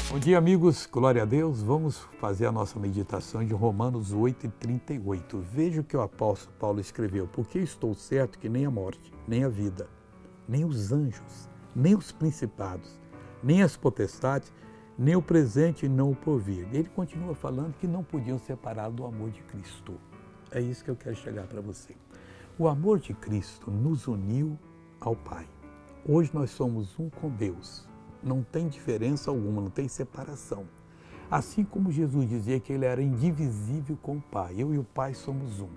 Bom dia, amigos. Glória a Deus. Vamos fazer a nossa meditação de Romanos 8:38. Veja o que o apóstolo Paulo escreveu. Porque estou certo que nem a morte, nem a vida, nem os anjos, nem os principados, nem as potestades, nem o presente e não o porvir. Ele continua falando que não podiam separar do amor de Cristo. É isso que eu quero chegar para você. O amor de Cristo nos uniu ao Pai. Hoje nós somos um com Deus. Não tem diferença alguma, não tem separação. Assim como Jesus dizia que ele era indivisível com o Pai, eu e o Pai somos um.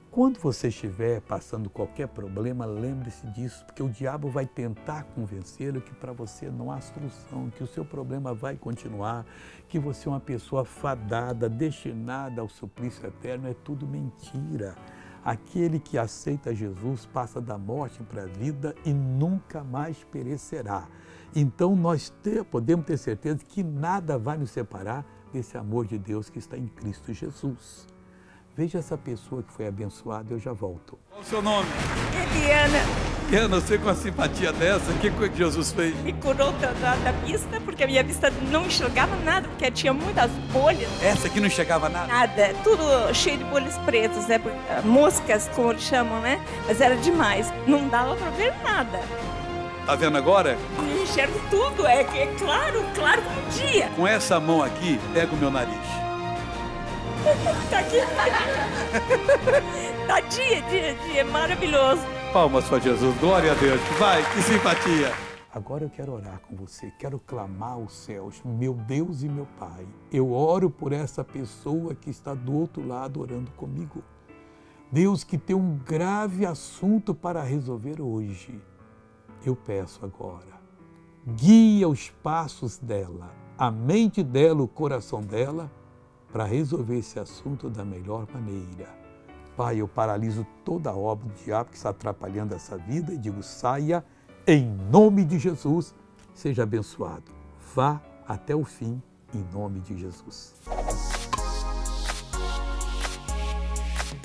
Quando você estiver passando qualquer problema, lembre-se disso, porque o diabo vai tentar convencê-lo que para você não há solução, que o seu problema vai continuar, que você é uma pessoa fadada, destinada ao suplício eterno. É tudo mentira. Aquele que aceita Jesus passa da morte para a vida e nunca mais perecerá. Então nós podemos ter certeza que nada vai nos separar desse amor de Deus que está em Cristo Jesus. Veja essa pessoa que foi abençoada, eu já volto. Qual o seu nome? Eliana. Eliana, você com a simpatia dessa, o que Jesus fez? Me curou da vista, porque a minha vista não enxergava nada, porque tinha muitas bolhas. Essa aqui não chegava nada? Nada, tudo cheio de bolhas pretas, né? Moscas, como eles chamam, né? Mas era demais, não dava para ver nada. Tá vendo agora? Eu enxergo tudo, é claro como um dia. Com essa mão aqui, pega o meu nariz. Tá aqui. Tá dia, maravilhoso. Palmas para Jesus, glória a Deus. Vai, que simpatia. Agora eu quero orar com você, quero clamar aos céus, meu Deus e meu Pai. Eu oro por essa pessoa que está do outro lado orando comigo. Deus, que tem um grave assunto para resolver hoje. Eu peço agora, guia os passos dela, a mente dela, o coração dela, para resolver esse assunto da melhor maneira. Pai, eu paraliso toda a obra do diabo que está atrapalhando essa vida e digo, saia em nome de Jesus, seja abençoado. Vá até o fim em nome de Jesus.